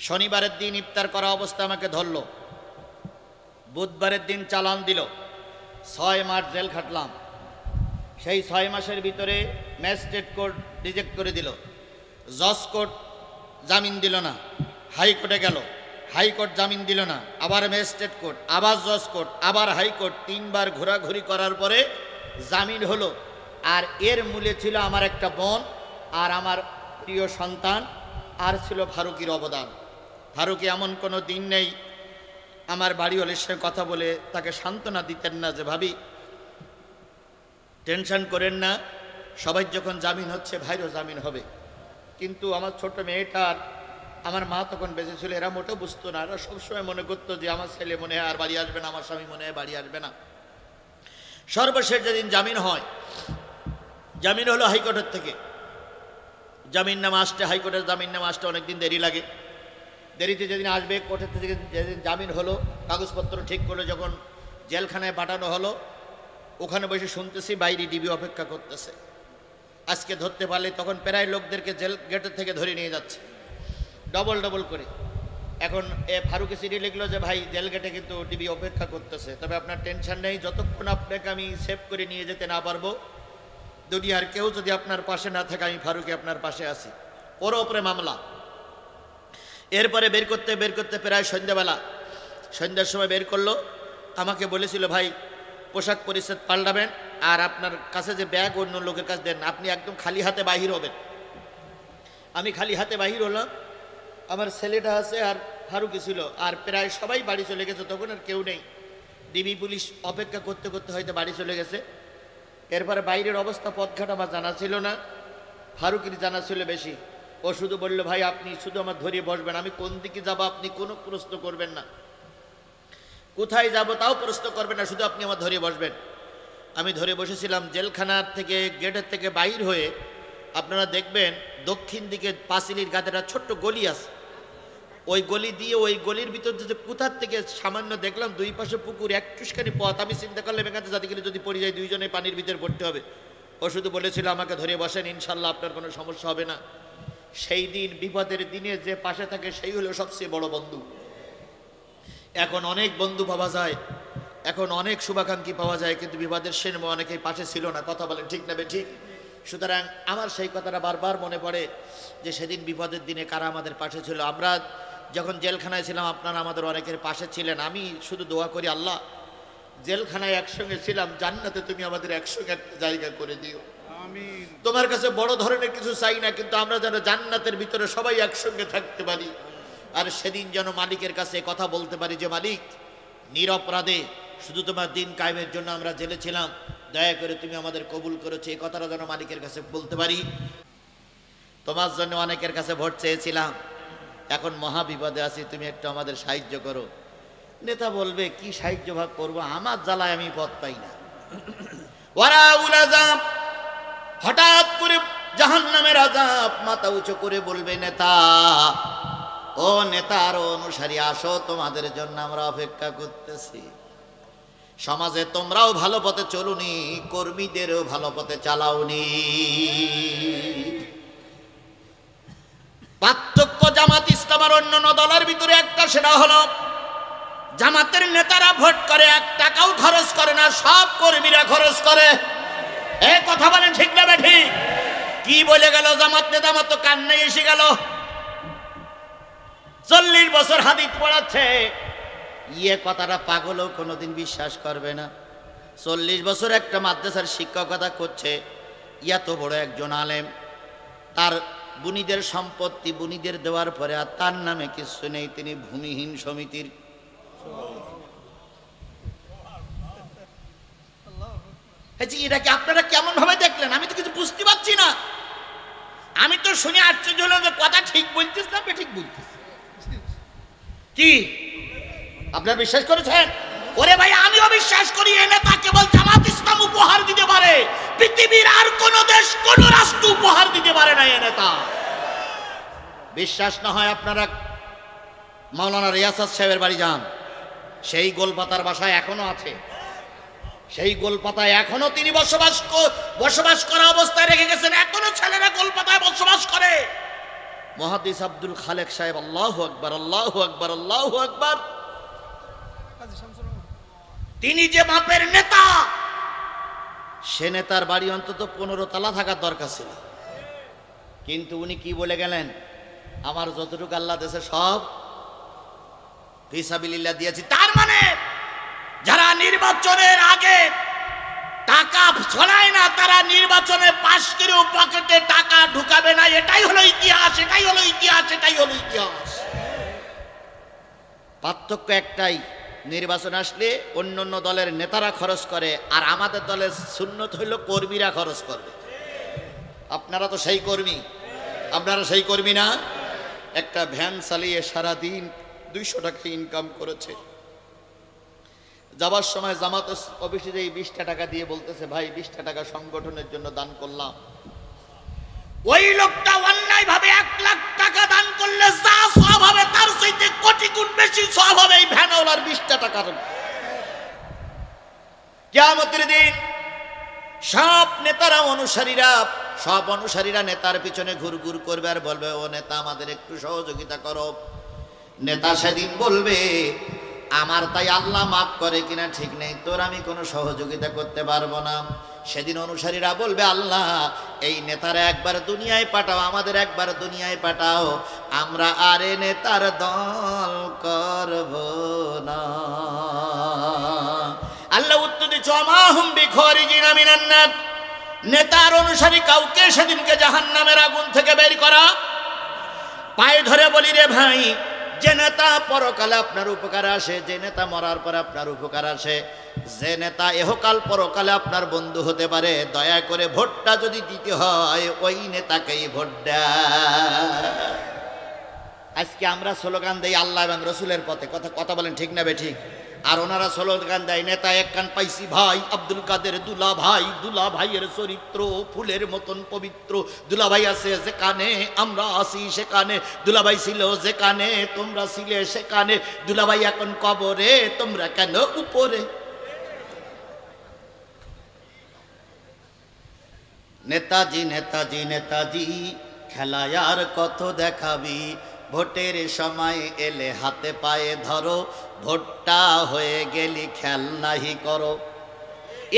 শনিবারের দিন ইফতার করা অবস্থা আমাকে ধরল, বুধবারের দিন চালান দিল, 6 মাস জেল খাটলাম। সেই 6 মাসের ভিতরে ম্যাজিস্ট্রেট কোর্ট রিজেক্ট করে দিল, জজ কোর্ট জামিন দিল না, হাইকোর্টে গেল, হাইকোর্ট জামিন দিল না, আবার ম্যাজিস্ট্রেট কোর্ট, আবার জজ কোর্ট, আবার হাইকোর্ট, 3 বার ঘোরাঘুরি করার পরে জামিন হলো। আর এর মূলে ছিল আমার একটা বোন আর আমার প্রিয় সন্তান, আর ছিল ফারুকির অবদান। ফারুকি এমন কোনো দিন নেই আমার বাড়িওয়ালির সঙ্গে কথা বলে তাকে সান্ত্বনা দিতেন না যে ভাবি টেনশন করেন না, সবাই যখন জামিন হচ্ছে ভাইরও জামিন হবে। কিন্তু আমার ছোট মেয়েটার, আমার মা তখন বেঁচে ছিল, এরা মোটেও বুঝতো না, এরা সবসময় মনে করতো যে আমার ছেলে মনে হয় আর বাড়ি আসবে না, আমার স্বামী মনে হয় বাড়ি আসবে না। সর্বশেষ যেদিন জামিন হয়, জামিন হলো হাইকোর্টের থেকে, জামিন নামা আসতে, হাইকোর্টের জামিন নামা আসতে অনেকদিন দেরি লাগে। দেরিতে যেদিন আসবে, কোর্টের থেকে যেদিন জামিন হলো, কাগজপত্র ঠিক করলো, যখন জেলখানায় পাঠানো হলো, ওখানে বসে শুনতেছি বাইরে ডিবি অপেক্ষা করতেছে। আজকে ধরতে পারলে তখন প্রায় লোকদেরকে জেল গেটের থেকে ধরে নিয়ে যাচ্ছে ডবল ডবল করে। এখন ফারুকি চিঠি লিখলো যে ভাই জেল গেটে কিন্তু ডিবি অপেক্ষা করতেছে, তবে আপনার টেনশন নেই, যতক্ষণ আপনাকে আমি সেভ করে নিয়ে যেতে না পারবো, দুনিয়ার কেউ যদি আপনার পাশে না থাকে, আমি ফারুকি আপনার পাশে আছি। ওর ওপরে মামলা। এরপরে বের করতে প্রায় সন্ধ্যাবেলা, সন্ধ্যার সময় বের করলো। আমাকে বলেছিল ভাই পোশাক পরিচ্ছদ পাল্টাবেন, আর আপনার কাছে যে ব্যাগ অন্য লোকের কাছে দেন, আপনি একদম খালি হাতে বাহির হবেন। আমি খালি হাতে বাহির হলাম, আমার ছেলেটা আছে আর ফারুকি ছিল, আর প্রায় সবাই বাড়ি চলে গেছে, তখন আর কেউ নেই। ডিবি পুলিশ অপেক্ষা করতে করতে হয়তো বাড়ি চলে গেছে। এরপরে বাইরের অবস্থা পথঘাট আমার জানা ছিল না, ফারুকির জানা ছিল বেশি। ও শুধু বলল ভাই আপনি শুধু আমার ধরিয়ে বসবেন, আমি কোন দিকে যাব আপনি কোনো প্রশ্ন করবেন না, কোথায় যাব তাও প্রশ্ন করবেন না, শুধু আপনি আমার ধরিয়ে বসবেন। আমি ধরে বসেছিলাম। জেলখানার থেকে গেটের থেকে বাইর হয়ে আপনারা দেখবেন দক্ষিণ দিকে পাঁচিলির গাদেরা ছোট্ট গলি আছে, ওই গলি দিয়ে, ওই গলির ভিতর যে কোথার থেকে সামান্য দেখলাম 2 পাশে পুকুর, একটুখানি পথ। আমি চিন্তা করলাম এখানে যাতে গেলে যদি পড়ে যায়, 2 জনে পানির ভিতরে পড়তে হবে। ও শুধু বলেছিল আমাকে ধরে বসেন, ইনশাল্লাহ আপনার কোনো সমস্যা হবে না। সেই দিন বিপদের দিনে যে পাশে থাকে সেই হলো সবচেয়ে বড় বন্ধু। এখন অনেক বন্ধু পাওয়া যায়, এখন অনেক শুভাকাঙ্ক্ষী পাওয়া যায়, কিন্তু বিপদের সময় অনেকেই পাশে ছিল না। কথা বলেন ঠিক না ঠিক? সুতরাং আমার সেই কথাটা বারবার মনে পড়ে যে সেদিন বিপদের দিনে কারা আমাদের পাশে ছিল। আমরা যখন জেলখানায় ছিলাম আপনারা আমাদের অনেকের পাশে ছিলেন। আমি শুধু দোয়া করি আল্লাহ জেলখানায় একসঙ্গে ছিলাম, জান্নাতে তুমি আমাদের একসঙ্গে একটা জায়গা করে দিও। আমিন। তোমার কাছে বড় ধরনের কিছু চাই না, কিন্তু আমরা যেন জান্নাতের ভিতরে সবাই একসঙ্গে থাকতে পারি। আর সেদিন যেন মালিকের কাছে কথা বলতে পারি যে মালিক নিরপরাধে শুধু তোমার দিন কায়েমের জন্য আমরা জেলে ছিলাম, দয়া করে তুমি আমাদের কবুল করেছো, এই কথাটা যেন মালিকের কাছে বলতে পারি। তোমার জন্য অনেকের কাছে ভোট চেয়েছিলাম, এখন মহা বিপদে আছি, তুমি একটু আমাদের সাহায্য করো। নেতা বলবে কি সাহায্য ভাগ করবো, আমার জ্বালায় আমি পথ পাই না। ওয়ারাউল আযাব, হঠাৎ করে জাহান্নামের আযাব মাথা উঁচু করে বলবে নেতা, ও নেতা আর অনুসারী আসো, তোমাদের জন্য আমরা অপেক্ষা করতেছি। সমাজে তোমরাও ভালো পথে চলুনি, কর্মীদেরও ভালো পথে চালাওনি। পার্থক্য জামাত ইসলাম আর অন্যান্য দলের ভিতরে একটা, সেটা হলো জামাতের নেতারা ভোট করে 1 টাকাও খরচ করে না, সব কর্মীরা খরচ করে। এই কথা বলেন ঠিক না ঠিক? কি বলে গেল জামাত নেতা, আমার তো কান্নাই এসে গেল। 40 বছর হাদিস পড়াচ্ছে, কথাটা পাগলও কোনোদিন বিশ্বাস করবে না। 40 বছর একটা মাদ্রাসার শিক্ষকতা করছে, এত বড় একজন আলেম, তার বুনিদের সম্পত্তি বুনিদের দেওয়ার পরে আর তার নামে কিছু নেই, তিনি ভূমিহীন সমিতির। এটাকে আপনারা কেমন ভাবে দেখলেন? আমি তো কিছু বুঝতে পারছি না। আমি তো শুনে আশ্চর্য হলো যে কথা ঠিক বলছিস না ঠিক বলছিস। কি আপনারা বিশ্বাস করেছেন? ওরে ভাই আমিও বিশ্বাস করি, এ নেতা কেবল জামাত ইসলাম উপহার দিতে পারে, পৃথিবীর আর কোন দেশ কোন রাষ্ট্র উপহার দিতে পারে না এ নেতা। বিশ্বাস না হয় আপনারা মাওলানা রিয়াসাত সাহেবের বাড়ি যান, সেই গোলপাতার বাসায় এখনো আছে, সেই গোলপাতায় এখনো তিনি বসবাস করা অবস্থায় রেখে গেছেন, এখনো ছেলেরা গোলপাতায় বসবাস করে। মুহাদ্দিস আব্দুল খালেক সাহেব, আল্লাহু আকবার, আল্লাহু আকবার, আল্লাহু আকবার। তিনি যে বাপের নেতা, সে নেতার বাড়ি অন্তত 15 তলা থাকার দরকার ছিল, কিন্তু উনি কি বলে গেলেন, আমার যতটুকু আল্লাহ দেশে সব ফিসাবিলিল্লাহ দিয়েছি। তার মানে যারা নির্বাচনের আগে টাকা ছড়ায় না, তারা নির্বাচনে পাশ করেও পকেটে টাকা ঢুকাবে না। এটাই হলো ইতিহাস, এটাই হলো ইতিহাস, এটাই হলো ইতিহাস। পার্থক্য একটাই, নির্বাচন আসলে অন্য অন্য দলের নেতারা খরচ করে, আর আমাদের দলের সুন্নত হইল কর্মীরা খরচ করবে। আপনারা তো সেই কর্মী, আপনারা সেই কর্মী না? একটা ভ্যান চালিয়ে সারাদিন 200 টাকা ইনকাম করেছে, যাবার সময় জামাত অফিসে 20টা টাকা দিয়ে বলতেছে, ভাই 20টা টাকা সংগঠনের জন্য দান করলাম। ওই লোকটা অন্যায় ভাবে 1 লাখ টাকা দান করলে যা সওয়াব হবে তার চাইতে কোটি গুণ বেশি সওয়াব হবে এই ভ্যানওয়ালার 20টা টাকার। কিয়ামতের দিন সব নেতারা সব অনুসারীরা নেতার পিছনে ঘুরঘুর করবে আর বলবে, ও নেতা আমাদের একটু সহযোগিতা করো। নেতা সেদিন বলবে, আমার তাই আল্লাহ মাফ করে কিনা ঠিক নেই, তোর আমি কোনো সহযোগিতা করতে পারবো না। সেদিন অনুসারীরা বলবে, আল্লাহ এই নেতারা একবার দুনিয়ায় পাঠাও, আমাদের একবার দুনিয়ায় পাঠাও, আমরা আরে নেতার দল করব না। আল্লাহ উত্তর দিচ্ছে, আমাহুম বিখারিজিনা মিনান নার। নেতার অনুসারী কাউকে সেদিনকে জাহান্নামের আগুন থেকে বের করা। পায়ে ধরে বলি রে ভাই, যে নেতা পরকালে আপনার উপকার আসে, যে নেতা মরার পরে আপনার উপকার আসে, যে নেতা এহকাল পরকালে আপনার বন্ধু হতে পারে, দয়া করে ভোটটা যদি দিতে হয় ওই নেতাকেই ভোট দেয়। আজকে আমরা স্লোগান দেই আল্লাহ এবং রসুলের পথে, কথা বলেন ঠিক না বে ঠিক? আর ওনারা স্লোগান দেয়, নেতা এক কান পাইছি ভাই, আব্দুল কাদের দুলা ভাই, দুলা ভাইয়ের চরিত্র ফুলের মতন পবিত্র, দুলা ভাই আছে যেখানে আমরা আছি সেখানে, দুলা ভাই ছিল যেখানে তোমরা ছিলে সেখানে, দুলা ভাই এখন কবরে তোমরা কেন উপরে। নেতাজি নেতাজি নেতাজি খেলায় আর কত দেখাবি, ভোটের সময় এলে হাতে পায়ে ধরো, ভোটটা হয়ে গেলি খেল নাহি করো।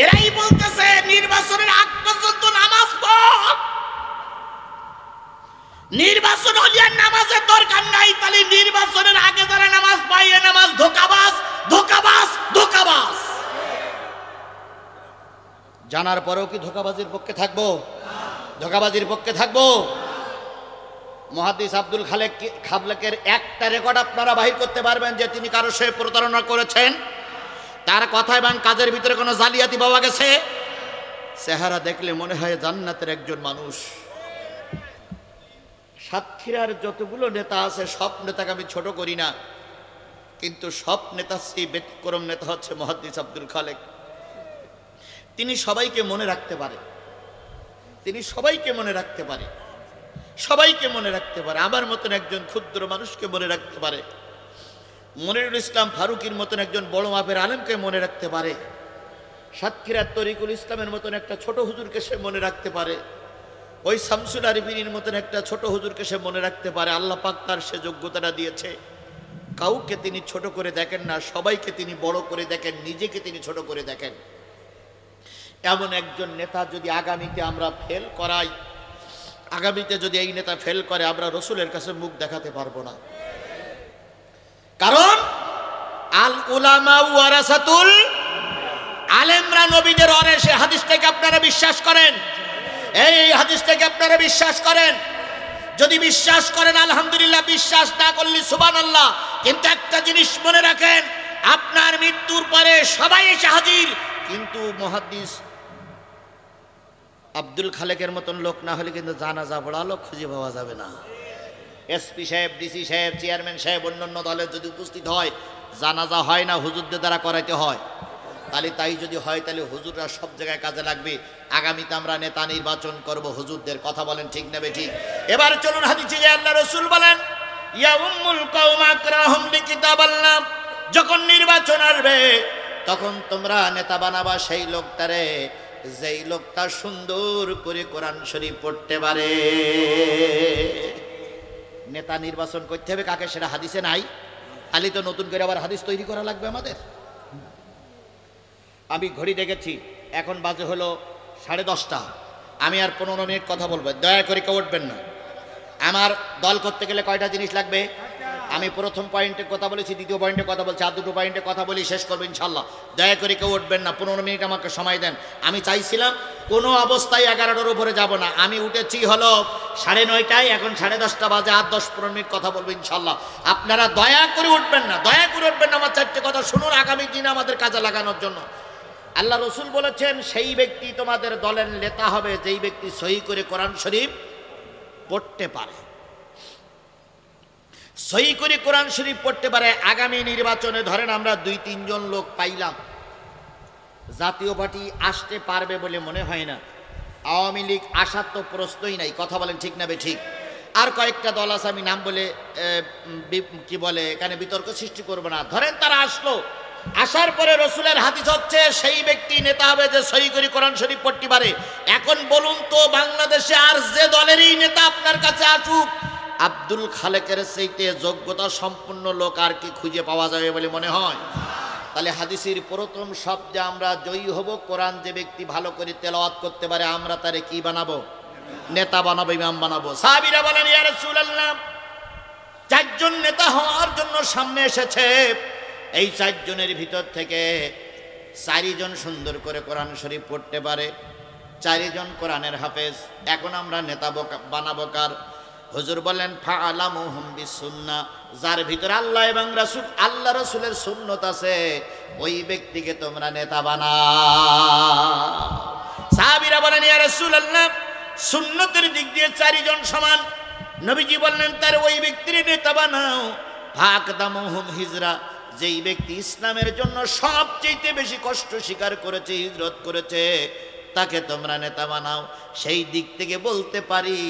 এরাই বলতেছে নির্বাচনের আগ পর্যন্ত নামাজ পড়, নির্বাচন হলে নামাজের দরকার নাই। তাহলে নির্বাচনের আগে যারা নামাজ পড়ে নামাজ ধোঁকাবাজ, ধোঁকাবাজ, ধোঁকাবাজ। জানার পরেও কি ধোঁকাবাজির পক্ষে থাকবো? ধোঁকাবাজির পক্ষে থাকবো? মুহাদ্দিস আব্দুল খালেকের একটা রেকর্ড আপনারা বাহির করতে পারবেন যে তিনি কারোর সাথে প্রতারণা করেছেন? তার কথা এবং কাজের ভিতরে কোনো জালিয়াতি পাওয়া গেছে? চেহারা দেখলে মনে হয় জান্নাতের একজন মানুষ। সাতক্ষীরার যতগুলো নেতা আছে সব নেতাকে আমি ছোট করি না, কিন্তু সব নেতার সেই ব্যতিক্রম নেতা হচ্ছে মুহাদ্দিস আব্দুল খালেক। তিনি সবাইকে মনে রাখতে পারে, তিনি সবাইকে মনে রাখতে পারে, সবাইকে মনে রাখতে পারে। আমার মতন একজন ক্ষুদ্র মানুষকে মনে রাখতে পারে, মনিরুল ইসলাম ফারুকির মতন একজন বড় মাপের আলেমকে মনে রাখতে পারে, সাতক্ষীরার তরিকুল ইসলামের মতন একটা ছোট হুজুরকে সে মনে রাখতে পারে, ওই শামসুল আরিফিনের মতন একটা ছোট হুজুরকে সে মনে রাখতে পারে। আল্লাহ পাক তার সে যোগ্যতাটা দিয়েছে। কাউকে তিনি ছোট করে দেখেন না, সবাইকে তিনি বড় করে দেখেন, নিজেকে তিনি ছোট করে দেখেন। এমন একজন নেতা যদি আগামীতে আমরা ফেল করাই, আগামীতে যদি এই নেতা ফেল করে, আমরা রসুলের কাছে মুখ দেখাতে পারবো না। কারণ আল উলামা ওয়ারাসাতুল, আলেমরা নবীদের ওয়ারিস। হাদিসটাকে আপনারা বিশ্বাস করেন? এই হাদিসটাকে আপনারা বিশ্বাস করেন? যদি বিশ্বাস করেন আলহামদুলিল্লাহ, বিশ্বাস না করলে সুবহানাল্লাহ। কিন্তু একটা জিনিস মনে রাখেন, আপনার মৃত্যুর পরে সবাই এসে হাজির, কিন্তু মুহাদ্দিস আব্দুল খালেকের মতন লোক না হলে কিন্তু জানাজা পড়া লোক খুঁজে পাওয়া যাবে না। এসপি সাহেব, ডিসি সাহেব, চেয়ারম্যান সাহেব অন্যান্য দলের যদি উপস্থিত হয়, জানাজা হয় না, হুজুরদের দ্বারা করাইতে হয়। তাহলে তাই যদি হয়, তাহলে হুজুররা সব জায়গায় কাজে লাগবে। আগামীতে আমরা নেতা নির্বাচন করব হুজুরদের। কথা বলেন ঠিক নেবে ঠিক? এবার চলুন হাদিসে যে আল্লাহ রাসূল বলেন, ইয়া উম্মুল কওম আকরাহুম লিকিতাবাল্লাহ, যখন নির্বাচন আসবে তখন তোমরা নেতা বানাবা সেই লোকটারে যেই লোকটা সুন্দর করে কোরআন শরীফ পড়তে পারে। নেতা নির্বাচন করতে হবে কাকে, সেটা হাদিসে নাই। খালি তো নতুন করে আবার হাদিস তৈরি করা লাগবে আমাদের। আমি ঘড়ি দেখেছি, এখন বাজে হলো 10:30। আমি আর 15 মিনিট কথা বলবো, দয়া করে কেউ উঠবেন না। আমার দল করতে গেলে কয়টা জিনিস লাগবে? আমি প্রথম পয়েন্টে কথা বলেছি, দ্বিতীয় পয়েন্টে কথা বলছি, আর দুটো পয়েন্টে কথা বলি, শেষ করবো ইনশাল্লাহ। দয়া করে কেউ উঠবেন না, 15 মিনিট আমাকে সময় দেন। আমি চাইছিলাম কোনো অবস্থায় 11টার উপরে যাব না। আমি উঠেছি হলো 9:30, এখন 10:30 বাজে, আর 10-15 মিনিট কথা বলবো ইনশাল্লাহ। আপনারা দয়া করে উঠবেন না, দয়া করে উঠবেন না। আমার 4টে কথা শুনুন, আগামী দিনে আমাদের কাজে লাগানোর জন্য। আল্লাহ রসুল বলেছেন, সেই ব্যক্তি তোমাদের দলের নেতা হবে যেই ব্যক্তি সহি করে কোরআন শরীফ পড়তে পারে, সহি করে কোরআন শরীফ পড়তে পারে। আগামী নির্বাচনে ধরেন আমরা 2-3 জন লোক পাইলাম, জাতীয় পার্টি আসতে পারবে বলে মনে হয় না। আওয়ামী লীগ আসার তো প্রশ্নই নাই, কথা বলেন ঠিক না বে ঠিক। আর কয়েকটা দল আছে, আমি নাম বলে কি বলে এখানে বিতর্ক সৃষ্টি করব না। ধরেন তারা আসলো, আসার পরে রসুলের হাদিস হচ্ছে সেই ব্যক্তি নেতা হবে যে সহি করে কোরআন শরীফ পড়তে পারে। এখন বলুন তো, বাংলাদেশে আর যে দলেরই নেতা আপনার কাছে আসুক, আব্দুল খালেকের চাইতে যোগ্যতা সম্পন্ন লোক আর কি খুঁজে পাওয়া যাবে বলে মনে হয়? তাহলে হাদিসের প্রথম শব্দে আমরা জয়ী হব, কোরআন যে ব্যক্তি ভালো করে তেলাওয়াত করতে পারে আমরা তারে কি বানাবো? নেতা বানাবো, ইমাম বানাবো। সাহাবীরা বলেন, ইয়া রাসূলুল্লাহ, 4 জন নেতা হওয়ার জন্য সামনে এসেছে। এই 4 জনের ভিতর থেকে 4 জন সুন্দর করে কোরআন শরীফ পড়তে পারে, 4 জন কোরআনের হাফেজ। এখন আমরা নেতা বানাবো কার? হুজুর বলেন, ফাআলামুহুম বিসুন্নাহ, যার ভিতরে আল্লাহ এবং রাসূল, আল্লাহ রাসূলের সুন্নত আছে, ওই ব্যক্তিকে তোমরা নেতা বানাও। সাহাবীরা বলেন, ইয়া রাসূলুল্লাহ, সুন্নতের দিক দিয়ে 4 জন সমান। নবীজি বললেন, তার ওই ব্যক্তির নেতা বানাও। ফাকদামুহুম হিজরা, যেই ব্যক্তি ইসলামের জন্য সবচেয়ে বেশি কষ্ট স্বীকার করেছে, হিজরত করেছে, তাকে তোমরা নেতা বানাও। সেই দিক থেকে বলতে পারি,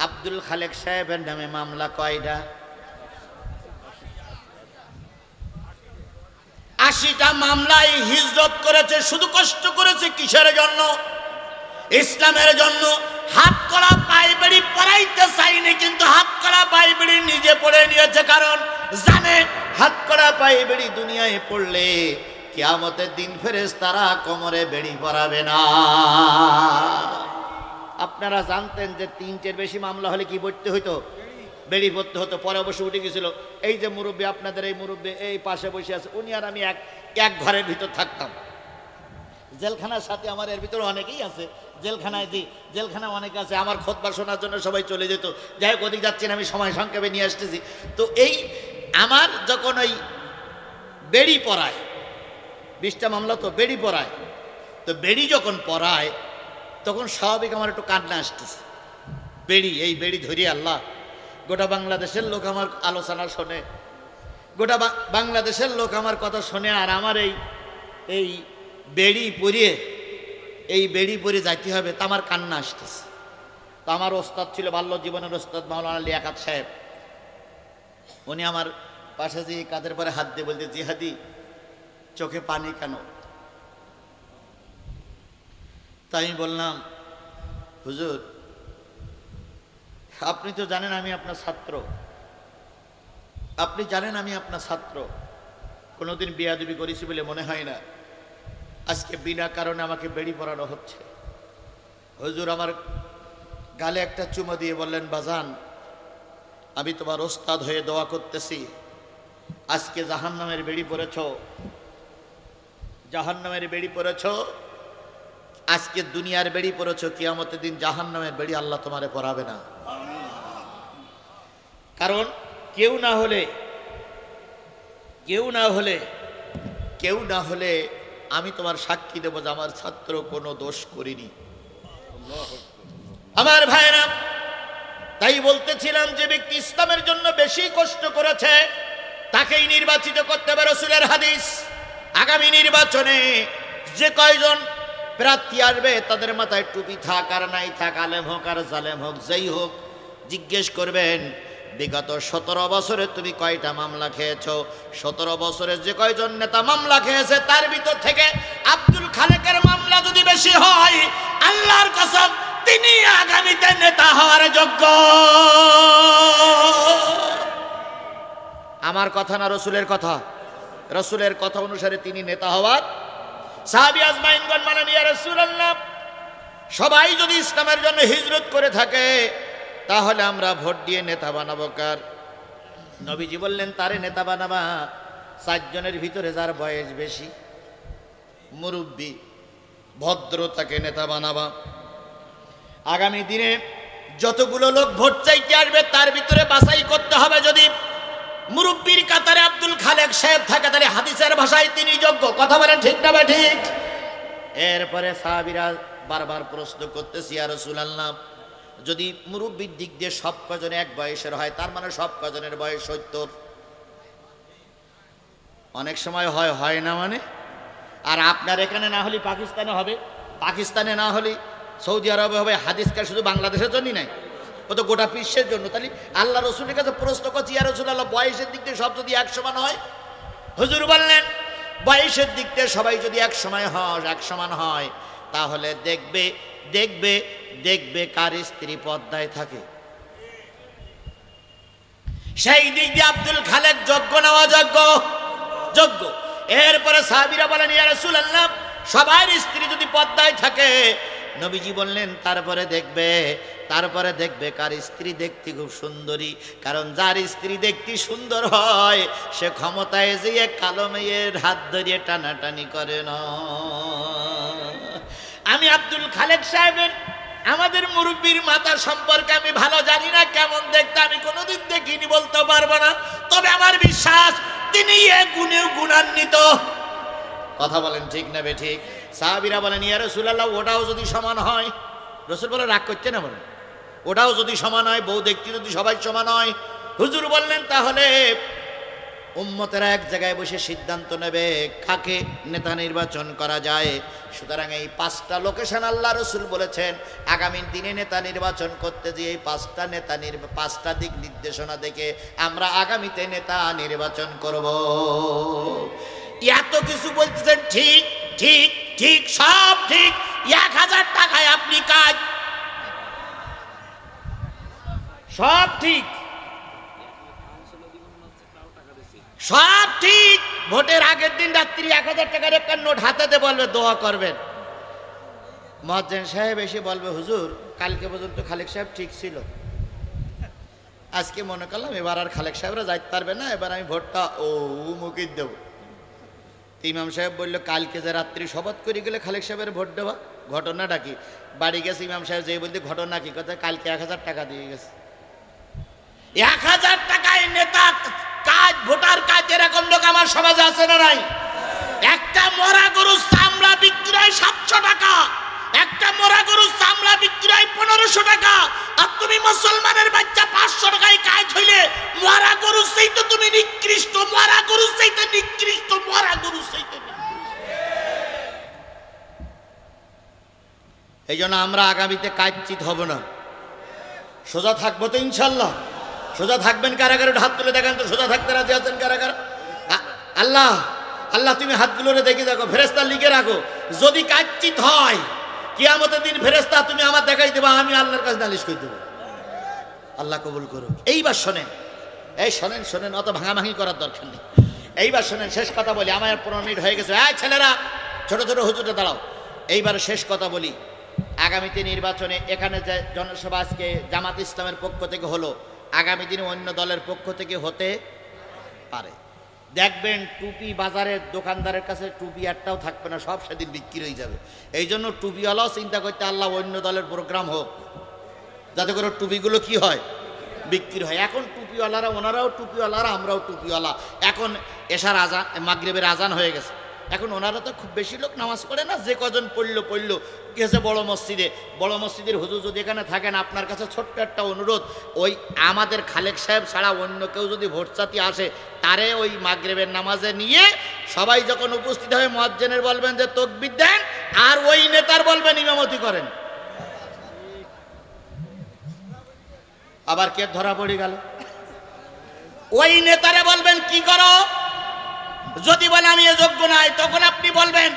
আব্দুল খালেক সাহেবের নামে মামলা কয়টা? 80টা মামলায় হিজরত করেছে, শুধু কষ্ট করেছে কিসের জন্য? ইসলামের জন্য। হাত করা পায়ে বেড়ি পড়াইতে চাইনি, কিন্তু হাত করা পায়ে বেড়ি নিজে পড়ে নিয়েছে, কারণ জানে হাত করা পায়ে বেড়ি দুনিয়ায় পড়লে কিয়ামতের দিন ফেরেশতারা কোমরে বেড়ি পরাবে না। আপনারা জানতেন যে 3টের বেশি মামলা হলে কি পড়তে হইতো? বেড়ি পড়তে হতো। পরে অবশ্য উঠে গেছিল। এই যে মুরব্বী, আপনাদের এই মুরব্বী এই পাশে বসে আছে, উনি আর আমি এক ঘরের ভিতর থাকতাম। জেলখানার সাথে আমার এর ভিতরে অনেকেই আছে, জেলখানায় জেলখানা অনেকে আছে। আমার খুতবা শোনার জন্য সবাই চলে যেত। যাই হোক, ওদিক যাচ্ছি না, আমি সময় সংক্ষেপে নিয়ে আসতেছি। তো এই আমার যখন ওই বেড়ি পড়ায়, 20টা মামলা তো বেড়ি পড়ায়, তো বেড়ি যখন পড়ায় তখন স্বাভাবিক আমার একটু কান্না আসতেছে। এই বেড়ি ধরিয়ে আল্লাহ, গোটা বাংলাদেশের লোক আমার আলোচনা শোনে, গোটা বাংলাদেশের লোক আমার কথা শোনে, আর আমার এই বেড়ি পরিয়ে যাইতে হবে, তা আমার কান্না আসতেছে। তো আমার ওস্তাদ ছিল, বাল্য জীবনের ওস্তাদ মাওলানা লিয়াকত সাহেব, উনি আমার পাশে যে কাঁধের পরে হাত দিয়ে বলতে, জিহাদি চোখে পানি কেন? তাই আমি বললাম, হুজুর আপনি তো জানেন আমি আপনার ছাত্র, আপনি জানেন আমি আপনার ছাত্র, কোনোদিন বেয়াদবি করেছি বলে মনে হয় না। আজকে বিনা কারণে আমাকে বেড়ি পরানো হচ্ছে। হুজুর আমার গালে একটা চুমো দিয়ে বললেন, বাজান আমি তোমার ওস্তাদ হয়ে দোয়া করতেছি, আজকে জাহান্নামের বেড়ি পড়েছ, জাহান্নামের বেড়ি পড়েছ, আজকে দুনিয়ার বেড়ি পড়েছ, কিয়ামতের দিন জাহান্নামের বেড়ি আল্লাহ তোমারে পরাবে না। কারণ কেউ না হলে আমি তোমার সাক্ষী দেব যে আমার ছাত্র কোনো দোষ করিনি। আমার ভাইরা, তাই বলতেছিলাম, যে ব্যক্তি ইসলামের জন্য বেশি কষ্ট করেছে তাকেই নির্বাচিত করতে হবে। রাসূলের হাদিস, আগামী নির্বাচনে যে কয়জন প্রার্থী আসবে তাদের মাথায় টুপি থাক আর নাই থাক, আলেম হোক আর জালেম হোক, যেই হোক, জিজ্ঞেস করবেন বিগত 17 বছরে তুমি কয়টা মামলা খেয়েছ? 17 বছরে যে কয়জন নেতা মামলা খেয়েছে তার ভিতর থেকে আব্দুল খালেকের মামলা যদি বেশি হয়, আল্লাহর কসম তিনি আগামীতে নেতা হওয়ার যোগ্য। আমার কথা না রসুলের কথা? রসুলের কথা অনুসারে তিনি নেতা হওয়ার। সাহাবী আজমাইনগণ বলেন, ইয়া রাসূলুল্লাহ, সবাই যদি ইসলামের জন্য হিজরত করে থাকে তাহলে আমরা ভোট দিয়ে নেতা বানাবো কার? নবীজি বললেন, তারে নেতা বানাবা 4 জনের ভিতরে যার বয়স বেশি, মুরব্বী, ভদ্র, তাকে নেতা বানাবা। আগামী দিনে যতগুলো লোক ভোট চাইতে আসবে তার ভিতরে বাছাই করতে হবে। যদি মুরব্বীর কাতারে আব্দুল খালেক সাহেব থাকে তাহলে হাদিসের ভাষায় তিনি যোগ্য। কথা বলেন ঠিক না ভাই ঠিক? এরপরে সাহাবীরা বারবার প্রশ্ন করতেছি, ইয়া রাসূলুল্লাহ, যদি মুরব্বীর দিক দিয়ে সব কজন এক বয়সের হয় তার মানে সব কজনের বয়স 70। অনেক সময় হয় না মানে। আর আপনার এখানে না হলে পাকিস্তানে হবে, পাকিস্তানে না হলে সৌদি আরবে হবে। হাদিসটা শুধু বাংলাদেশের জন্যই নাই, ও তো গোটা বিশ্বের জন্য। তাহলে আল্লাহ রসুলের কাছে প্রশ্ন করছি, ইয়া রাসূলুল্লাহ, বয়সের দিক দিয়ে সব যদি এক সমান হয়? হুজুর বললেন, বয়সের দিক দিয়ে সবাই যদি এক সমান হয় তাহলে দেখবে দেখবে দেখবে কার স্ত্রী পর্দায় থাকে। সেই দিক দিয়ে আব্দুল খালেক যোগ্য না অযোগ্য? যোগ্য। এরপরে সাহাবীরা বলেন, ইয়া রাসূলুল্লাহ, সবার স্ত্রী যদি পর্দায় থাকে, নবীজি বললেন তারপরে দেখবে কার স্ত্রী দেখতে খুব সুন্দরী। কারণ যার স্ত্রী দেখতে সুন্দর হয় সে ক্ষমতায় যেয়ে কালো মেয়ের হাত ধরিয়ে টানাটানি করে না। আমি আব্দুল খালেক সাহেবের, আমাদের মুরব্বীর মাতা সম্পর্কে আমি ভালো জানি না, কেমন দেখতে আমি কোনোদিন দেখিনি, বলতে পারবো না। তবে আমার বিশ্বাস তিনি এ গুণেও গুণান্বিত। কথা বলেন ঠিক না বে ঠিক? সাহাবীরা বলেন, ইয়া রাসূলুল্লাহ, ওটাও যদি সমান হয়? রাসূল বলে, রাগ করছে না বলেন, ওটাও যদি সমান হয়, বউ দেখতে যদি সবাই সমান হয়? হুজুর বললেন, তাহলে উম্মতেরা এক জায়গায় বসে সিদ্ধান্ত নেবে কাকে নেতা নির্বাচন করা যায়। সুতরাং এই 5টা লোকেশন আল্লাহ রসুল বলেছেন আগামী দিনে নেতা নির্বাচন করতে যে এই 5টা দিক নির্দেশনা দেখে আমরা আগামীতে নেতা নির্বাচন করব। এত কিছু বলতেছেন, ঠিক ঠিক ঠিক, সব ঠিক। 1000 টাকায় আপনি কাজ, সব ঠিক, সব ঠিক। ভোটের আগের দিন রাত্রি 1000 টাকার একটা নোট হাতে বলবে দোয়া করবেন। মুয়াজ্জিন সাহেব এসে বলবে, হুজুর কালকে পর্যন্ত খালেক সাহেব ঠিক ছিল, আজকে মনে করলাম এবার আর খালেক সাহেবরা যাইতে পারবে না, এবার আমি ভোটটা মুকিত দেব। ইমাম সাহেব বললো, কালকে যে রাত্রি শপথ করে গেলে খালেক সাহেবের ভোট দেওয়া, ঘটনাটা কি? বাড়ি গেছে ইমাম সাহেব, যেই বলতে ঘটনা কি, কথা কালকে 1000 টাকা দিয়ে গেছে। 1000 টাকায় নেতা কাজ, ভোটার কাজ, এরকম লোক আমার সমাজে আছে না নাই? একটা মরা গরুর চামড়া বিক্রি হয় 700 টাকা, একটা মরা গরুর চামড়া বিক্রি হয় 1500 টাকা। আর তুমি মুসলমানের বাচ্চা 500 টাকায় কাজ হইলে মরা গরুর চাইতে তুমি নিকৃষ্ট, মরা গরুর চাইতে নিকৃষ্ট, মরা গরুর চাইতে। এই জন্য আমরা আগামীতে কাজচিত হব না, সোজা থাকবো তো ইনশাল্লাহ। সোজা থাকবেন কারা কারা? হাত তুলে দেখেন তো, সোজা থাকতে রাজি আছেন কারা কারা? আল্লাহ আল্লাহ, তুমি হাতগুলোরে দেখে দেখো, ফেরেশতা লিখে রাখো, যদি কাজচিত হয় কিয়ামতের দিন ফেরেশতা তুমি আমার দেখাই দেবা, আমি আল্লাহর কাছে নালিশ করে দেবো। আল্লাহ কবুল করো। এইবার শোনেন, এই শোনেন, অত ভাঙাভাঙি করার দরকার নেই। এইবার শোনেন, শেষ কথা বলি, আমার 15 মিনিট হয়ে গেছে। ছেলেরা, ছোট ছোট হুজুরটা দাঁড়াও, এইবার শেষ কথা বলি। আগামীতে নির্বাচনে এখানে যে জনসভা আজকে জামাত ইসলামের পক্ষ থেকে হলো, আগামী দিনে অন্য দলের পক্ষ থেকে হতে পারে। দেখবেন টুপি বাজারের দোকানদারের কাছে টুপি একটাও থাকবে না, সব সেদিন বিক্রি হয়ে যাবে। এই জন্য টুপিওয়ালাও চিন্তা করতে, আল্লাহ অন্য দলের প্রোগ্রাম হোক যাতে করে টুপিগুলো কি হয়, বিক্রি হয়। এখন টুপিওয়ালারা, ওনারাও টুপিওয়ালারা, আমরাও টুপিওয়ালা। এখন এশার আজান, মাগরিবের আজান হয়ে গেছে। এখন ওনারা তো খুব বেশি লোক নামাজ পড়ে না, যে কজন পড়লো গেছে বড় মসজিদের হুজুর যদি এখানে থাকেন, আপনার কাছে ছোট্ট একটা অনুরোধ, ওই আমাদের খালেক সাহেব ছাড়া অন্য কেউ যদি ভোট চাতে আসে, তারে ওই মাগরিবের নামাজে নিয়ে সবাই যখন উপস্থিত হয় মুয়াজ্জিনের বলবেন যে তাকবীর দেন, আর ওই নেতার বলবেন ইমামতি করেন। আবার কে ধরা পড়ে গেল? ওই নেতারে বলবেন কি করো, যদি বলে আমি এ যোগ্য নাই, তখন আপনি বলবেন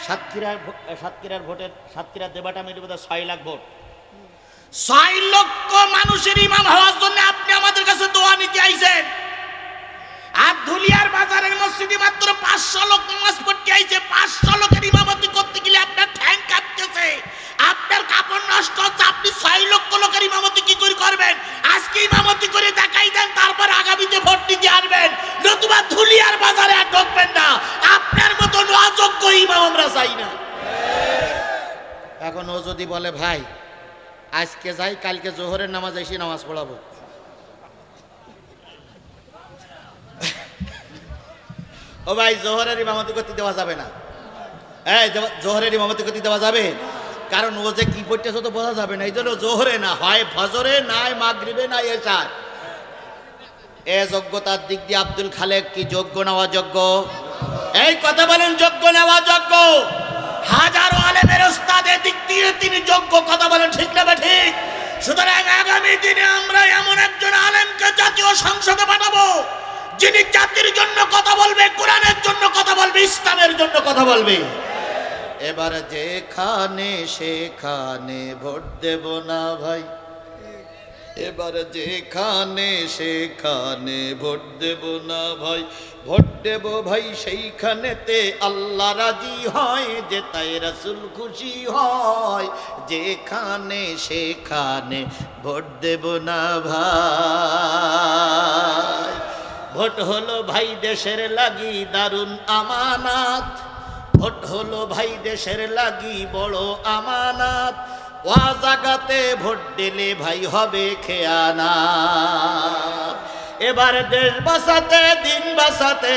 সাতক্ষীরার ভোটের, সাতক্ষীরার দেবাটা মিলে বোধহয় 6 লাখ ভোট, 6 লক্ষ মানুষের ইমাম হওয়ার জন্য আপনি আমাদের কাছে দোয়া নিতে আইছেন। আর ধুলিয়ার বাজারের মসজিদে মাত্র 500 লোক নামাজ পড়তে আইছে। 500 লোকের ইমামতি করতে গেলে আপনার ঠ্যাং কাঁপতেছে, আপনার কাপড় নষ্ট হচ্ছে। আপনি 6 লক্ষ লোকের ইমামতি কি করে করবেন? আজকে ইমামতি করে দেখাই দেন, তারপর আগামীতে ভোট দিতে আসবেন, নতুবা ধুলিয়ার বাজারে আর ঢুকবেন না। আপনার মতো অযোগ্য ইমাম আমরা চাই না। এখন ও যদি বলে ভাই আজকে যাই, কালকে জোহরের নামাজ এসে নামাজ পড়াবো, ও ভাই জোহরের ইমামতি করতে দেওয়া যাবে না। এই জোহরের ইমামতি করতে দেওয়া যাবে? কারণ ও যে কি পড়তেছে তো বোঝা যাবে না, এই জন্য জোহরে না হয় ফজরে, নাই মাগরিবে, নাই এশায়। এ যোগ্যতার দিক দিয়ে আব্দুল খালেক কি যোগ্য না অযোগ্য? এই কথা বলেন, যোগ্য না অযোগ্য? হাজারো আলেমের ওস্তাদের দিক দিয়ে তিনি যোগ্য। কথা বলেন ঠিক না ঠিক? সুতরাং আগামী দিনে আমরা এমন একজন আলেমকে জাতীয় সংসদে পাঠাবো যিনি জাতির জন্য কথা বলবে, কোরআনের জন্য কথা বলবে, ইসলামের জন্য কথা বলবে। এবার যেখানে সেখানে ভোট দেব না ভাই, এবার যেখানে সেখানে ভোট দেব না ভাই, ভোট দেব ভাই সেইখানেতে আল্লাহ রাজি হয়, যে তাই রাসূল খুশি হয়। যেখানে সেখানে ভোট দেব না ভাই। ভোট হলো ভাই দেশের লাগি দারুণ আমানত, ভোট হলো ভাই দেশের লাগি বড় আমানত। ওয়া জাগাতে ভোট দিলে ভাই হবে খেয়ানত। এবার দেশ বাঁচাতে দিন বাঁচাতে,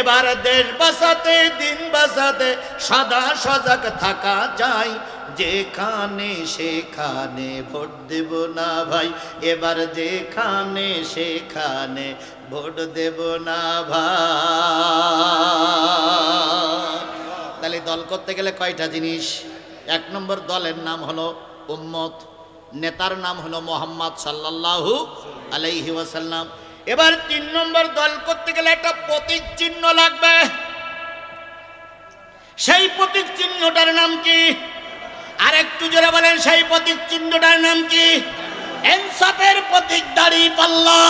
এবার দেশ বাঁচাতে দিন বাঁচাতে সদা সজাগ থাকা যায়। যেখানে সেখানে ভোট দেব না ভাই, এবার যেখানে সেখানে ভোট দেব না ভাই। তাহলে দল করতে গেলে কয়টা জিনিস? 1 নম্বর দলের নাম হলো উম্মত, নেতার নাম হলো মুহাম্মদ সাল্লাল্লাহু আলাইহি ওয়াসাল্লাম। এবার 3 নম্বর দল করতে গেলে একটা প্রতীক চিহ্ন লাগবে। সেই প্রতীক চিহ্নটার নাম কি? আর একটু জোরে বলেন, সেই প্রতীক চিহ্নটার নাম কি? ইনসাফের প্রতীক দাঁড়িপাল্লা।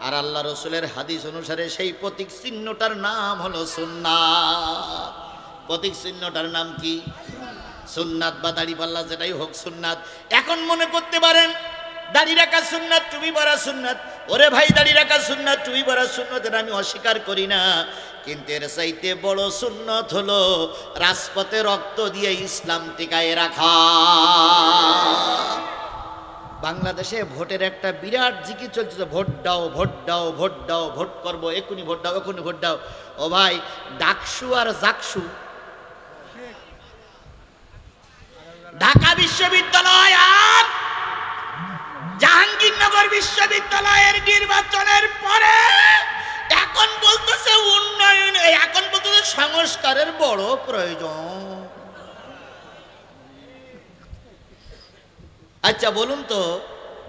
আর আল্লাহ রসুলের হাদিস অনুসারে সেই প্রতীক চিহ্নটার নাম হলো সুন্নাত। প্রতীক চিহ্নটার নাম কি? সুন্নাত বা দাঁড়িপাল্লা, যেটাই হোক সুন্নাত। এখন মনে করতে পারেন দাড়ি রাখা সুন্নাত, টুপি পরা সুন্নাত। ওরে ভাই দাড়ি রাখা সুন্নাত, টুপি পরা সুন্নাত, এটা আমি অস্বীকার করি না। কিন্তু এর চাইতে বড় সুন্নত হলো রাজপথে রক্ত দিয়ে ইসলাম টিকায় রাখা। বাংলাদেশে ভোটের একটা বিরাট জিকির চলছে, ভোট দাও ভোট দাও ভোট দাও, ভোট করবো, এক্ষুনি ভোট দাও, এক্ষুনি ভোট দাও। ও ভাই ডাকসু আর জাকসু, ঢাকা বিশ্ববিদ্যালয় আর জাহাঙ্গীরনগর বিশ্ববিদ্যালয়ের নির্বাচনের পরে এখন বলতেছে উন্নয়ন, এখন বলতেছে সংস্কারের বড় প্রয়োজন। আচ্ছা বলুন তো,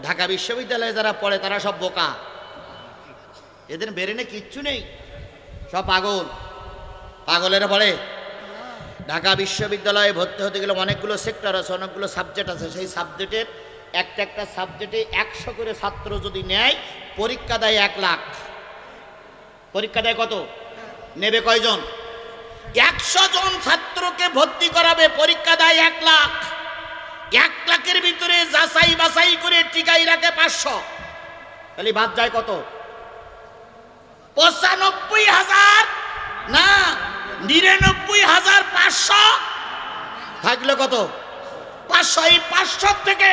ঢাকা বিশ্ববিদ্যালয়ে যারা পড়ে তারা সব বোকা? এদের ব্রেনে কিচ্ছু নেই, সব পাগল? পাগলেরা পড়ে? ঢাকা বিশ্ববিদ্যালয়ে ভর্তি হতে গেলে অনেকগুলো সেক্টর আছে, অনেকগুলো সাবজেক্ট আছে। সেই সাবজেক্টের একটা সাবজেক্টে 100 করে ছাত্র যদি নেয়, পরীক্ষা দেয় 1 লাখ। পরীক্ষা দেয় কত? নেবে কয়জন? 100 জন ছাত্রকে ভর্তি করাবে, পরীক্ষা দেয় 1 লাখ। 1 লাখের ভিতরে যাচাই বাছাই করে টিকাই রাখে 500, তাহলে বাদ যায় কত? 95,000 না 99,500 থাকলে কত? 500। এই 500 থেকে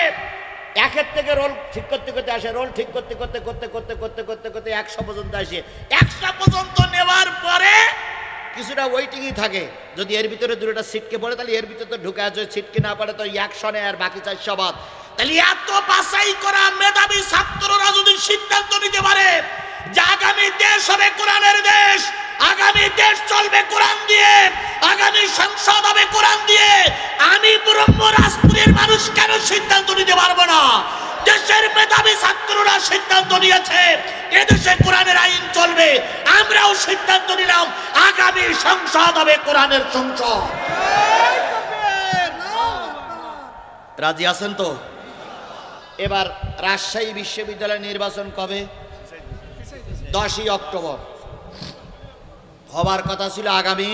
একের থেকে রোল ঠিক করতে করতে আসে, রোল ঠিক করতে করতে করতে করতে করতে করতে করতে 100 পর্যন্ত আসে। 100 পর্যন্ত নেওয়ার পরে কিছুটা ওয়েটিংই থাকে। যদি এর ভিতরে 2টা সিটকে পড়ে তাহলে এর ভিতরে তো ঢুকে আসে, সিটকে না পড়ে তো 100 নেয় আর বাকি 400 বাদ। তাহলে এত বাছাই করা মেধাবী ছাত্ররা যদি সিদ্ধান্ত নিতে পারে যে আগামী দেশ হবে কোরআনের দেশ, আগামী দেশ চলবে কোরআন দিয়ে, আগামী সংসদ হবে কোরআন দিয়ে, আমি ব্রহ্মরাজপুরের মানুষ কেন সিদ্ধান্ত নিতে পারবো না? দেশের মেধাবী ছাত্ররা সিদ্ধান্ত নিয়েছে এদেশে কোরআনের আইন চলবে, আমরাও সিদ্ধান্ত নিলাম আগামী সংসদ হবে কোরআনের সংসদ। রাজি আছেন তো? এবার রাজশাহী বিশ্ববিদ্যালয় নির্বাচন কবে? 10ই অক্টোবর হবার কথা ছিল আগামী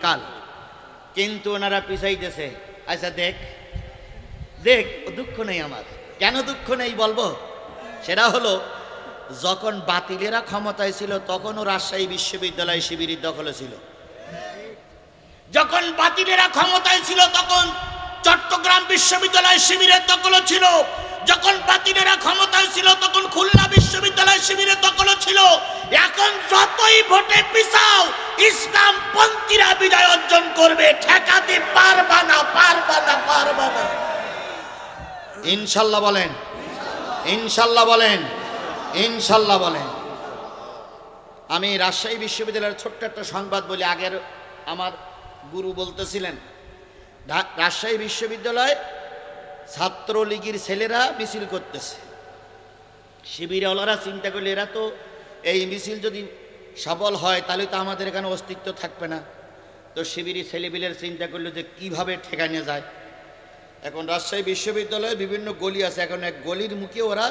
কাল, কিন্তু ওনারা পিছাইতেছে। আচ্ছা দেখ দেখ, দুঃখ নেই আমার। কেন দুঃখ নেই বলবো? সেটা হলো, যখন বাতিলেরা ক্ষমতায় ছিল তখনও রাজশাহী বিশ্ববিদ্যালয় শিবিরের দখলে ছিল। যখন বাতিলেরা ক্ষমতায় ছিল তখন চট্টগ্রাম বিশ্ববিদ্যালয় শিবিরের দখলে ছিল। যখন বাতিলেরা ক্ষমতায় ছিল তখন খুলনা বিশ্ববিদ্যালয় শিবিরের দখলে ছিল। এখন যতই ভোটে পিছাও, ইসলাম পন্থীরা বিজয় অর্জন করবে, ঠেকাতে পারবা না, পারবা না, পারবা না। ইনশাল্লাহ বলেন, ইনশাল্লাহ বলেন, ইনশাল্লাহ বলেন। আমি রাজশাহী বিশ্ববিদ্যালয়ের ছোট্ট একটা সংবাদ বলি। আগের আমার গুরু বলতেছিলেন, রাজশাহী বিশ্ববিদ্যালয় ছাত্রলীগের ছেলেরা মিছিল করতেছে। শিবিরওয়ালারা চিন্তা করলে এরা তো এই মিছিল যদি সফল হয় তাহলে তো আমাদের এখানে অস্তিত্ব থাকবে না। তো শিবিরি ছেলেবিলের চিন্তা করলো যে কিভাবে ঠেকানো যায়। এখন রাজশাহী বিশ্ববিদ্যালয়ে বিভিন্ন গলি আছে। এখন এক গলির মুখে ওরা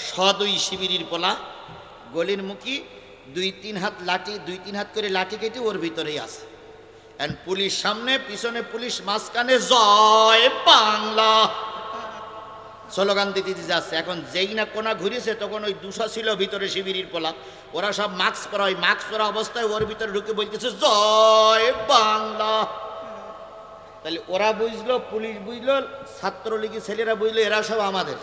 সদই শিবিরির পোলা গলির মুখী 2-3 হাত লাঠি, 2-3 হাত করে লাঠি কেটে ওর ভিতরেই আছে। এন্ড পুলিশ সামনে, পিছনে পুলিশ, মাঝখানে জয় বাংলা স্লোগান দিতে যাচ্ছে। এখন যেই না কোনা ঘুরেছে তখন ওই দুশা ছিল ভিতরে শিবিরির পোলা, ওরা সব মাস্ক পরা, ওই মাস্ক পরা অবস্থায় ওর ভিতরে ঢুকে বলতেছে জয় বাংলা। তাহলে ওরা বুঝলো, পুলিশ বুঝলো, ছাত্রলীগের ছেলেরা বুঝলো এরা সব আমাদের।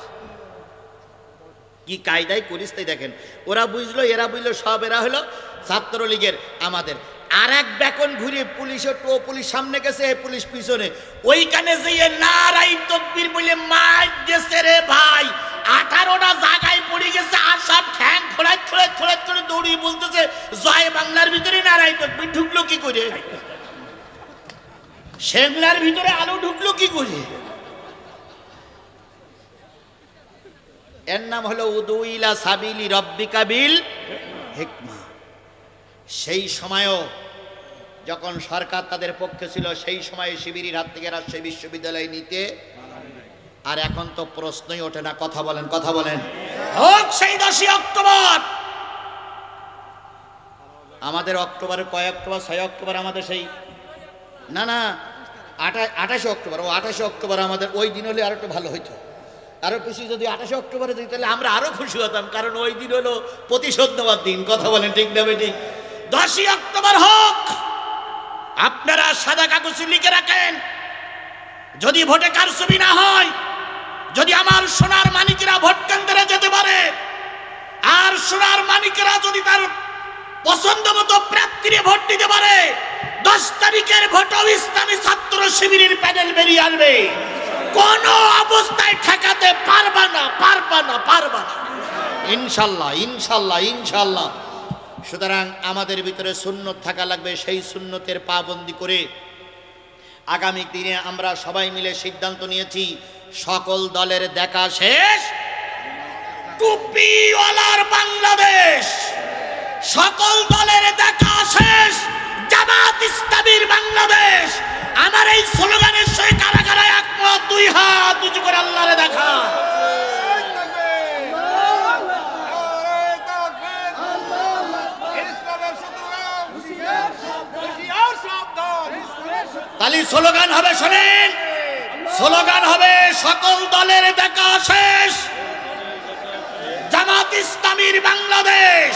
কি কায়দায় করিস তাই দেখেন। ওরা বুঝলো, এরা বুঝলো, সব এরা হলো ছাত্রলীগের আমাদের। আর এক বেকন ঘুরে পুলিশের টো পুলিশ সামনে গেছে, পুলিশ পিছনে। ওইখানে যেয়ে নারাই তকবীর বলে মার গেছে রে ভাই। 18টা জায়গায় পড়ে গেছে। আর সব ঠ্যাং খোড়ায় খোড়ায় খোড়ায় খোড়ায় দৌড়িয়ে বলতেছে জয় বাংলার ভিতরে নারাই তকবীর। ঢুকলো কি করে? শ্যামলার ভিতরে আলো ঢুকলো কি করে? এর নাম হলো উদুইলা সাবিলি রব্বিকা বিল হিকমা। সেই সময়ও যখন সরকার তাদের পক্ষে ছিল, সেই সময়ে শিবিরের হাত থেকে রাজশাহী বিশ্ববিদ্যালয় নিতে। আর এখন তো প্রশ্নই ওঠে না। কথা বলেন, কথা বলেন। হোক সেই 10ই অক্টোবর। আমাদের অক্টোবরের কয় অক্টোবর? 6 অক্টোবর আমাদের সেই, না না 28 অক্টোবর। ও 28 অক্টোবর আমাদের। ওই দিন হলে আরো একটু ভালো হইতো। আরো খুশি যদি 28 অক্টোবরে দিই তাহলে আমরা আরো খুশি হতাম, কারণ ওই দিন হলো প্রতিশোধ নেওয়ার দিন। কথা বলেন ঠিক না বেটি? 10ই অক্টোবর হোক। আপনারা সাদা কাগজে লিখে রাখেন, যদি ভোটে কারচুপি না হয়, যদি আমার সোনার মানিকেরা ভোট কেন্দ্রে যেতে পারে, আর সোনার মানিকেরা যদি তার পছন্দ মতো প্রার্থীরে ভোট দিতে পারে, 10 তারিখের ভোটও ইসলামী ছাত্র শিবিরের প্যানেল বেরিয়ে আসবে। কোন অবস্থায় ঠেকাতে পারবা না, পারবা না, পারবা না। ইনশাল্লাহ, ইনশাল্লাহ, ইনশাল্লাহ। সুতরাং আমাদের ভিতরে সুন্নত থাকা লাগবে। সেই সুন্নতের পাবন্দি করে আগামী দিনে আমরা সবাই মিলে সিদ্ধান্ত নিয়েছি, সকল দলের দেখা শেষ, টুপিওয়ালার বাংলাদেশ। সকল দলের দেখা শেষ, জামাত ইসলামীর বাংলাদেশ। আমার এই স্লোগানের সঙ্গে কারা কারা একমত? 2 হাত উঁচু করে আল্লাহরে দেখা। তাহলে স্লোগান হবে, শোনেন, স্লোগান হবে সকল দলের দেখা শেষ, জামাত ইসলামীর বাংলাদেশ।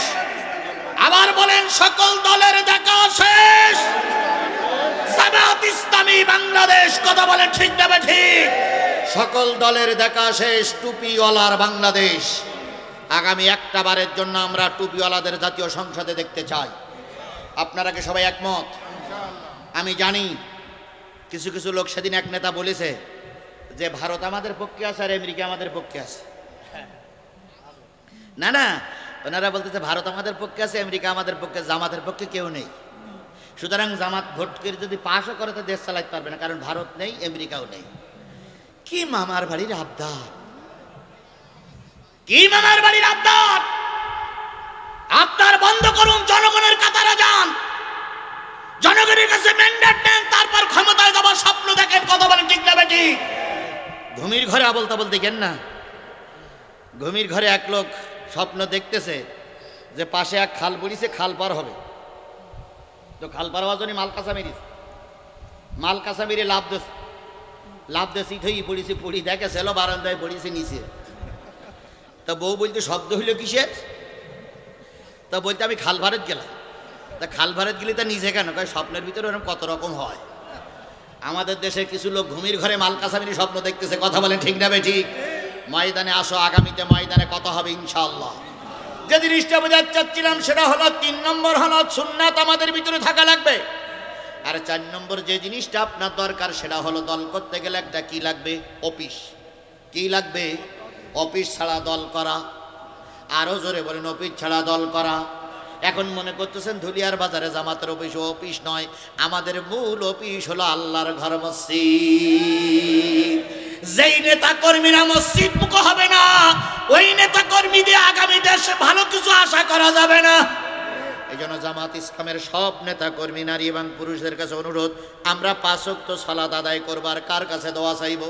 আবার বলেন, সকল দলের দেখা শেষ, জামাত ইসলামী বাংলাদেশ। কথা বলেন ঠিক না ঠিক? সকল দলের দেখা শেষ, টুপিওয়ালার বাংলাদেশ। আগামী একটা বারের জন্য আমরা টুপিওয়ালাদের জাতীয় সংসদে দেখতে চাই। আপনারা কি সবাই একমত? আমি জানি কিছু কিছু লোক, সেদিন এক নেতা বলেছে যে ভারত আমাদের পক্ষে আছে আর আমেরিকা আমাদের পক্ষে আছে। না না, ওনারা বলতেছে ভারত আমাদের পক্ষে আছে, আমেরিকা আমাদের পক্ষে, জামাতের পক্ষে কেউ নেই। সুতরাং জামাত ভোট করে যদি পাশও করে তো দেশ চালাতে পারবে না, কারণ ভারত নেই, আমেরিকাও নেই। কি মামার বাড়ির আবদার, কি মামার বাড়ির আবদার! আপনার বন্ধ করুন, জনগণের কাতারে যান, জনগণের কাছে ম্যান্ডেট নেন, তারপর ক্ষমতায় যাবার স্বপ্ন দেখেন। কথা বলেন ঠিক না বেটি? ঘুমির ঘরে আবল তাবল দেখেন না। ঘুমির ঘরে এক লোক স্বপ্ন দেখতেছে যে পাশে এক খাল বলিছে, খাল পার হবে। তো খাল পার হওয়ার জন্য মালকাসা মেরে লাভ দেশ ইথই পড়িছে, পড়ি দেখে ছেলে বারান্দায় পড়িছে নিচে। তা বউ বলতে শব্দ হইল কিসের? তা বলতে আমি খাল ভারত গেলাম। তা খাল ভারত গেলে তা নিজে কেন কয় স্বপ্নের ভিতরে ওরকম কত রকম হয়। আমাদের দেশে কিছু লোক ঘুমির ঘরে মালকাসা মেরে স্বপ্ন দেখতেছে। কথা বলেন ঠিক না ঠিক? ময়দানে আসো, আগামীতে ময়দানে কথা হবে ইনশাআল্লাহ। যে জিনিসটা বোঝাতে চাচ্ছিলাম সেটা হলো 3 নম্বর হলো সুন্নাত আমাদের ভিতরে থাকা লাগবে। আর 4 নম্বর যে জিনিসটা আপনার দরকার সেটা হলো দল করতে গেলে একটা কি লাগবে? অফিস। কি লাগবে? অফিস ছাড়া দল করা। আরো জোরে বলেন, অফিস ছাড়া দল করা। এখন মনে করতেছেন ধুলিয়ার বাজারে জামাতের অফিস, অফিস নয়। আমাদের মূল অফিস হলো আল্লাহর ঘর মসজিদ। যেই নেতা কর্মীরা মসজিদ মুখ হবে না, ওই নেতা কর্মী দিয়ে আগামী দেশে ভালো কিছু আশা করা যাবে না। এই জন্য জামাত ইসলামের সব নেতা কর্মী নারী এবং পুরুষদের কাছে অনুরোধ, আমরা 5 ওয়াক্ত সালাত আদায় করবার কার কাছে দোয়া চাইব?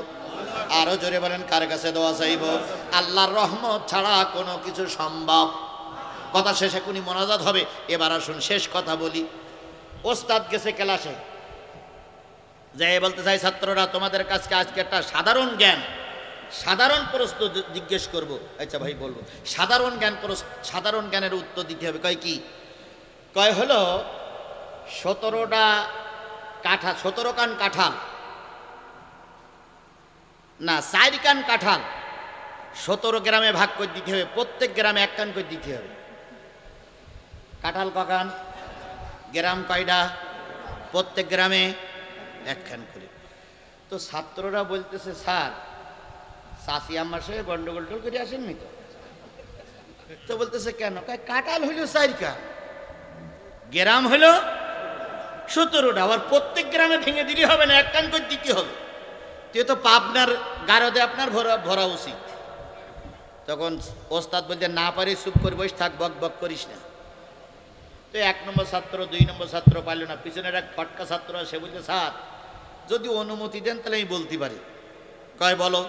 আরো জোরে বলেন, কার কাছে দোয়া চাইব? আল্লাহর রহমত ছাড়া কোনো কিছু সম্ভব। কথা শেষে কোনি মোনাজাত হবে। এবার আসুন শেষ কথা বলি। ওস্তাদ গেছে ক্লাসে, যে বলতে চাই ছাত্ররা তোমাদের কাছে আজকে একটা সাধারণ জ্ঞান, সাধারণ প্রশ্ন জিজ্ঞেস করব। আচ্ছা ভাই বলবো, সাধারণ জ্ঞানের উত্তর দিতে হবে। কয় কি? কয় হলো 17টা কাঁঠাল, 17 কান কাঁঠাল না 4 কান কাঁঠাল 17 গ্রামে ভাগ করে দিতে হবে। প্রত্যেক গ্রামে 1 কান করে দিতে হবে। কাঁঠাল কখান? গ্রাম কয়টা? প্রত্যেক গ্রামে 1 কান করে। তো ছাত্ররা বলতেছে, স্যার চাষি আমার সঙ্গে গন্ডগোল করে আসেননি তো? তো বলতেছে কেন? কাঁঠাল হইল 4 কান, গ্রাম হলো 17টা, আবার প্রত্যেক গ্রামে ভেঙে দিলে হবে না, 1 কান করে দিতে হবে। তো পাবনার গারদে আপনার ভরা উচিত। তখন ওস্তাদ বলতে, না পারি চুপ করে বসে থাক, বক বক করিস না। তো 1 নম্বর ছাত্র 2 নম্বর ছাত্র পারল না। পিছনের এক ফটকা ছাত্র, সে বলছে, স্যার যদি অনুমতি দেন তাহলে আমি বলতে পারি। কয় বলো?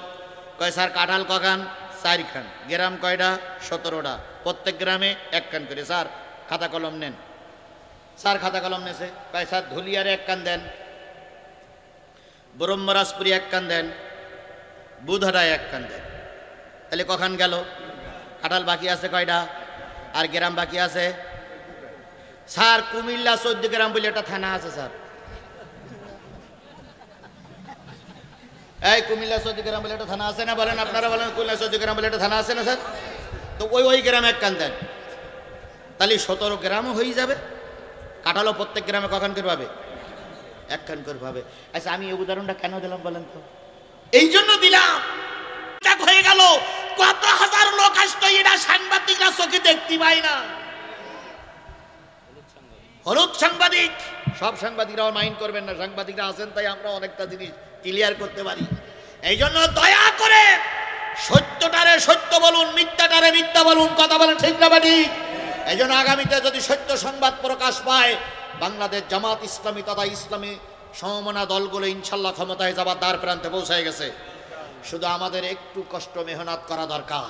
কয় স্যার কাঁঠাল কখান? 4 খান। গ্রাম কয়টা? 17টা। প্রত্যেক গ্রামে 1 কান করে। স্যার খাতা কলম নেন। স্যার খাতা কলম নেছে। কয় স্যার ধুলিয়ারে 1 কান দেন, ব্রহ্মরাজপুরি 1 কান দেন, বুধহাটায় 1 কান দেন। তাহলে কখান গেল? কাঁঠাল বাকি আছে কয়টা? আর গ্রাম বাকি আছে? স্যার কুমিল্লা 14 গ্রাম বলে একটা থানা আছে স্যার। এই কুমিল্লা 14 গ্রাম বলে একটা থানা আছে না? বলেন আপনারা, বলেন কুমিল্লা 14 গ্রাম বলে একটা থানা আছে না স্যার? তো ওই গ্রামে 1 কান দেন, তাহলে 17 গ্রামও হয়ে যাবে। কাঁঠালও প্রত্যেক গ্রামে কখান করে পাবে? 1 কান করে পাবে। আচ্ছা আমি এই উদাহরণটা কেন দিলাম বলেন তো? এই জন্য দিলাম, হয়ে গেল কত হাজার লোক আসতো, এটা সাংবাদিকরা চোখে দেখতে পাই না। হলুদ সাংবাদিক, সব সাংবাদিকরাও মাইন্ড করবেন না, সাংবাদিকরা আছেন তাই আমরা অনেকটা জিনিস ক্লিয়ার করতে পারি। এই জন্য দয়া করে সত্যটারে সত্য বলুন, মিথ্যাটারে মিথ্যা বলুন। কথা বলেন ঠিক না ঠিক? এই জন্য আগামীতে যদি সত্য সংবাদ প্রকাশ পায়, বাংলাদেশ জামাত ইসলামী তথা ইসলামী সমমনা দলগুলো ইনশাল্লাহ ক্ষমতায় যাবার দ্বার প্রান্তে পৌঁছায় গেছে। শুধু আমাদের একটু কষ্ট মেহনত করা দরকার।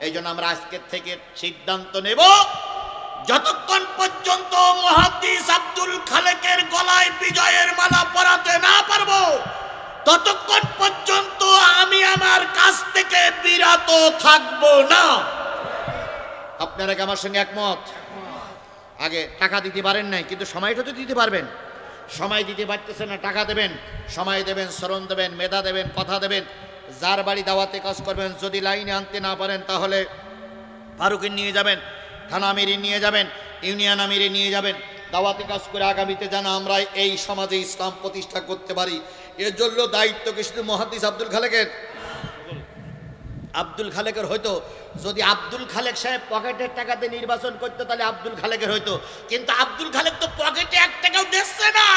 এই জন্য আমরা আজকের থেকে সিদ্ধান্ত নেব, যতক্ষণ পর্যন্ত মুহাদ্দিস আব্দুল খালেকের গলায় বিজয়ের মালা পরাতে না পারবো, ততক্ষণ পর্যন্ত আমি আমার কাছ থেকে বিরত থাকব না। আপনারা কি আমার সঙ্গে একমত? আগে টাকা দিতে পারেন নাই, কিন্তু সময়টা তো দিতে পারবেন। সময় দিতে পারতেছেন না, টাকা দেবেন, সময় দেবেন, শ্রম দেবেন, মেধা দেবেন, কথা দেবেন। যার বাড়ি দাওয়াতে কাজ করবেন, যদি লাইনে আনতে না পারেন তাহলে ফারুকের নিয়ে যাবেন, থানা আমিরে নিয়ে যাবেন, ইউনিয়ন আমিরে নিয়ে যাবেন। দাওয়াতে কাজ করে আগামীতে যেন আমরা এই সমাজে ইসলাম প্রতিষ্ঠা করতে পারি, এর জন্য দায়িত্ব কি শুধু মুহাদ্দিস আব্দুল খালেকের? আব্দুল খালেকের হয়তো, যদি আব্দুল খালেক সাহেব পকেটের টাকাতে নির্বাচন করতো তাহলে আব্দুল খালেকের হয়তো, কিন্তু আব্দুল খালেক তো পকেটে 1 টাকাও দিচ্ছে না,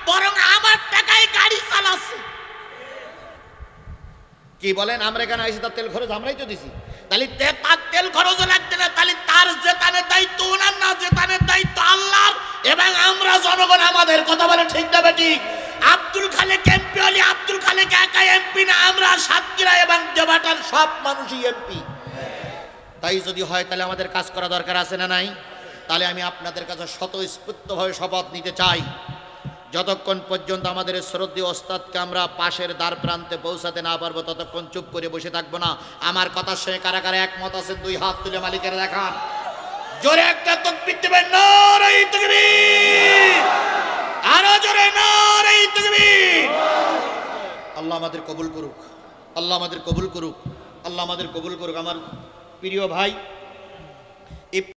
বরং আমার টাকায় গাড়ি চালাচ্ছে। কি বলেন? আমরা এখানে আইসি, তার তেল খরচ আমরাই তো দিছি। তাহলে তার তেল খরচও লাগবে না, তাহলে তার জেতানের দায়িত্ব ওনার না, জেতানের দায়িত্ব আল্লাহর, এবং আমরা জনগণ আমাদের। কথা বলে ঠিক না ঠিক? আব্দুল খালেক এমপি হলে আব্দুল খালেক একা এমপি না, আমরা সাতক্ষীরা এবং দেবাটার সব মানুষই এমপি। তাই যদি হয় তাহলে আমাদের কাজ করা দরকার আছে না নাই? তাহলে আমি আপনাদের কাছে স্বতঃস্ফূর্তভাবে শপথ নিতে চাই, যতক্ষণ পর্যন্ত আমাদের শ্রদ্ধেয় ওস্তাদকে আমরা পাশের দ্বার প্রান্তে পৌঁছাতে না পারবো ততক্ষণ চুপ করে বসে থাকবো না। আমার কথার সঙ্গে কারা কারা একমত আছেন দুই হাত তুলে মালিকের দেখান, জোরে একটা তাকবীর দিবেন, নারে তাকবীর, আরো জোরে নারে তাকবীর। আল্লাহ আমাদের কবুল করুক, আল্লাহ আমাদের কবুল করুক, আল্লাহ আমাদের কবুল করুক। আমার প্রিয় ভাই,